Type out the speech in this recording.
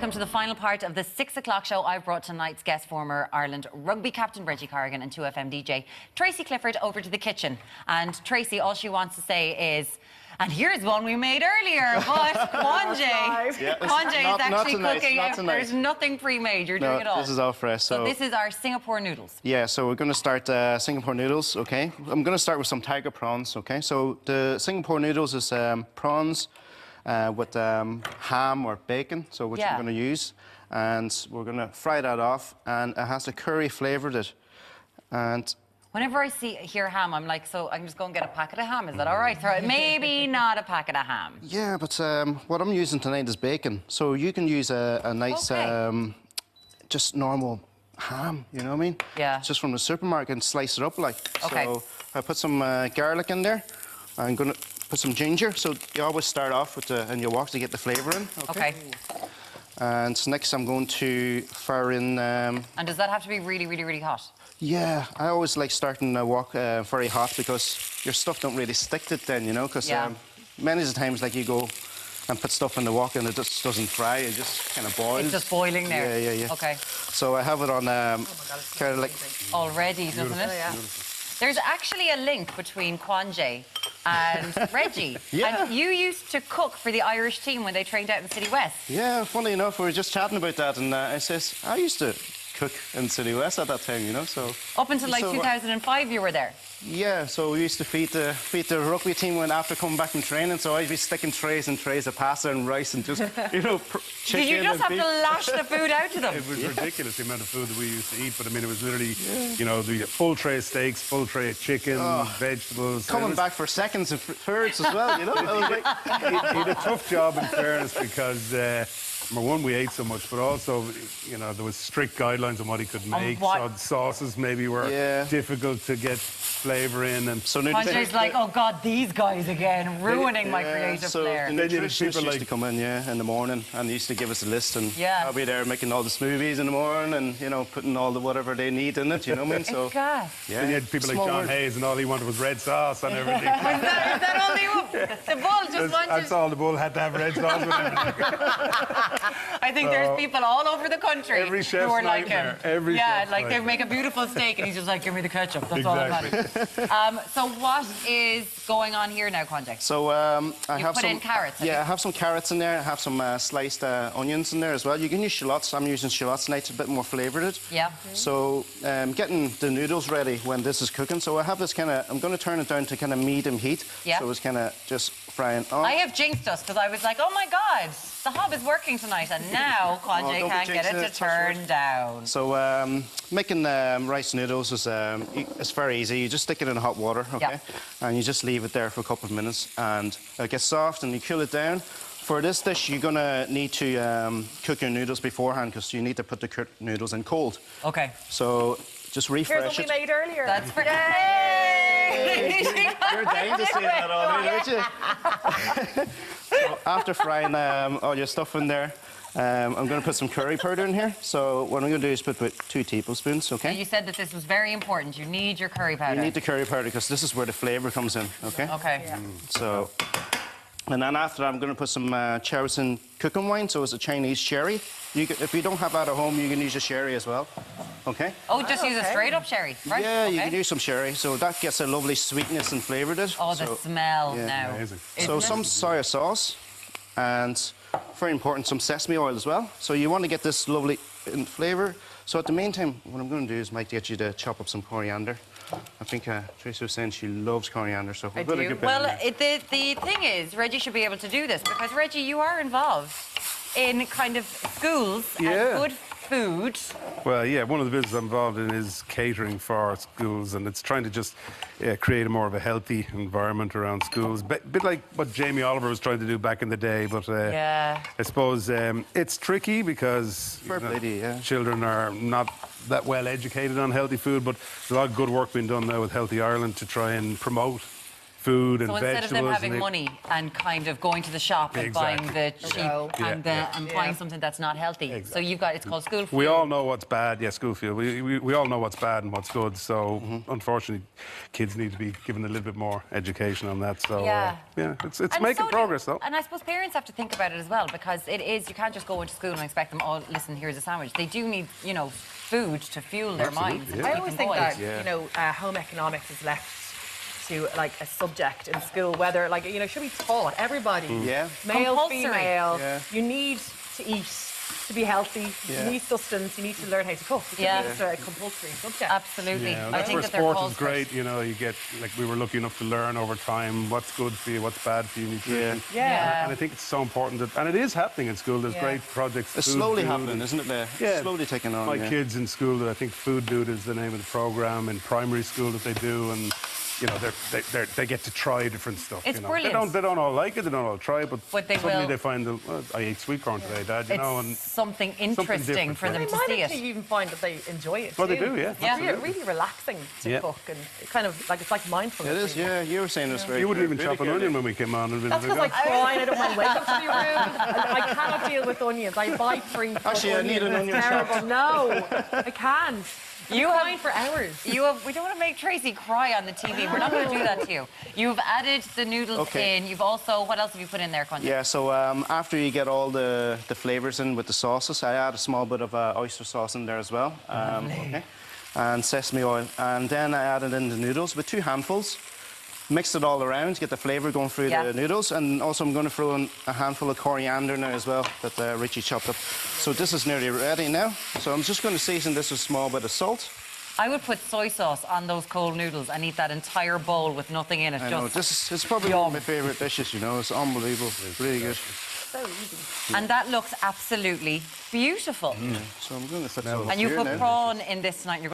Welcome to the final part of the 6 o'clock show. I've brought tonight's guest, former Ireland rugby captain Reggie Corrigan and 2FM DJ Tracy Clifford over to the kitchen. And Tracy, all she wants to say is, and here's one we made earlier, but Kwanje is actually cooking. There's nothing pre-made, you're doing it all. This is all fresh. So this is our Singapore noodles. Yeah, so we're going to start Singapore noodles, okay? I'm going to start with some tiger prawns, okay? So the Singapore noodles is prawns with ham or bacon, so which we're going to use. And we're going to fry that off, and it has a curry flavour to it. And whenever I hear ham, I'm like, so I'm just going to get a packet of ham. Is that all right? Maybe not a packet of ham. Yeah, but what I'm using tonight is bacon. So you can use a nice, just normal ham, you know what I mean? Yeah. Just from the supermarket and slice it up like. Okay. So I put some garlic in there. I'm going to put some ginger. So you always start off with in your wok to get the flavour in. Okay. And next I'm going to fire in... and does that have to be really, really, really hot? Yeah, I always like starting a wok very hot because your stuff don't really stick to it then, you know, because many of the times like you go and put stuff in the wok and it just doesn't fry, it just kind of boils. It's just boiling there? Yeah. Okay. So I have it on kind of like... already, doesn't it? Yeah. There's actually a link between Kwanje and Reggie. Yeah. And you used to cook for the Irish team when they trained out in City West. Yeah, funny enough, we were just chatting about that and I says, I used to cook in City West at that time, you know, so... Up until like 2005 you were there? Yeah, so we used to feed the rugby team when after coming back from training, so I'd be sticking trays and trays of pasta and rice and just, you know, chicken. Did you just have to lash the food out to them? It was ridiculous, the amount of food that we used to eat, but I mean, it was literally, you know, the full tray of steaks, full tray of chicken, vegetables. Coming back for seconds and thirds as well, you know? He had a tough job, in fairness, because... number one, we ate so much, but also, you know, there was strict guidelines on what he could make. So sauces maybe were difficult to get flavour in. And so Kwanje's like, oh God, these guys again, ruining my creative flair. The nutritionists used to come in, in the morning, and they used to give us a list, and I'll be there making all the smoothies in the morning, and you know, putting all the whatever they need in it. You know what I mean? So then you had people like John Hayes, and all he wanted was red sauce and everything. Is that all the bull just wanted? That's all the bull had to have red sauce with everything. I think there's people all over the country who are like him. Like they make a beautiful steak and he's just like, give me the ketchup. That's all that matters. So what is going on here now, Kwanje? So I have put in carrots. I have some carrots in there. I have some sliced onions in there as well. You can use shallots. I'm using shallots tonight. It's a bit more flavoured. Yeah. So getting the noodles ready when this is cooking. So I have this kind of, I'm going to turn it down to kind of medium heat. Yeah. So it's kind of just frying on. I have jinxed us because I was like, oh my God, the hob is working tonight, and now Kwanje can't get it to turn down. So making rice noodles is it's very easy. You just stick it in hot water, okay? And you just leave it there for a couple of minutes, and it gets soft, and you cool it down. For this dish, you're gonna need to cook your noodles beforehand because you need to put the noodles in cold. Okay. So just refresh Here's what we made earlier. That's for You're dying to see that already, aren't you? So after frying all your stuff in there, I'm going to put some curry powder in here. So what I'm going to do is put 2 tablespoons, okay? And you said that this was very important. You need your curry powder. You need the curry powder because this is where the flavour comes in, okay? Okay. So, and then after that, I'm going to put some Cherryson cooking wine. So it's a Chinese sherry. If you don't have that at home, you can use a sherry as well, okay? Oh, just use a straight-up sherry, right? Yeah, you can use some sherry. So that gets a lovely sweetness and flavour to it. Oh, the smell now. Amazing. So some soya sauce and, very important, some sesame oil as well. So you want to get this lovely flavour. So at the meantime, what I'm going to do is might get you to chop up some coriander. I think Tracy was saying she loves coriander, so we'll put a good bit in there. The thing is, Reggie should be able to do this because, Reggie, you are involved in kind of schools and good food. Well, yeah, one of the businesses I'm involved in is catering for schools, and it's trying to just create a more of a healthy environment around schools. A bit like what Jamie Oliver was trying to do back in the day, but I suppose it's tricky because children are not that well educated on healthy food, but there's a lot of good work being done now with Healthy Ireland to try and promote food and So vegetables. instead of them having money and kind of going to the shop and buying the cheap and buying something that's not healthy. So you've got, it's called school fuel. We all know what's bad, school fuel. We all know what's bad and what's good. So unfortunately, kids need to be given a little bit more education on that. So it's making progress though. And I suppose parents have to think about it as well, because it is, you can't just go into school and expect them, oh, listen, here's a sandwich. They do need, you know, food to fuel their minds. I always think that, you know, home economics is left to like a subject in school, whether like, you know, should be taught, everybody, male, compulsory. female, you need to eat to be healthy, you need sustenance, you need to learn how to cook. It's a compulsory subject. Absolutely. Yeah, I think that's that where they're sport is great, you know, you get, like we were lucky enough to learn over time what's good for you, what's bad for you, nutrition. And I think it's so important that, and it is happening in school, there's great projects. It's slowly happening, isn't it there? Slowly taking on. My kids in school, that I think Food Dude is the name of the program in primary school that they do, and you know, they get to try different stuff. It's you know. brilliant. They don't all like it, they don't all try it, but they suddenly will. they find, I ate sweet corn today, Dad, you know. And something interesting for them They to might see actually it. even find that they enjoy it Well, too. they do, yeah. It's really relaxing to cook, and it kind of like, it's like mindfulness. It is, you were saying this very you wouldn't even really chop an good. onion when we came on. That's because I cry and I don't mind wake up to be rude. I cannot deal with onions. I buy free Actually, I need an onion It's terrible. No, I can't. You I'm have crying for hours. we don't want to make Tracy cry on the TV. We're not going to do that to you. You've added the noodles in. You've also, what else have you put in there, Connie? Yeah, so after you get all the flavours in with the sauces, I add a small bit of oyster sauce in there as well. And sesame oil. And then I added in the noodles with 2 handfuls. Mix it all around, get the flavour going through the noodles. And also I'm going to throw in a handful of coriander now as well that Richie chopped up. So this is nearly ready now. So I'm just going to season this with a small bit of salt. I would put soy sauce on those cold noodles and eat that entire bowl with nothing in it. I know, it's probably one of my favourite dishes, you know. It's unbelievable. It's really good. So easy. And that looks absolutely beautiful. So I'm going to put some And you here put now. prawn in this tonight. You're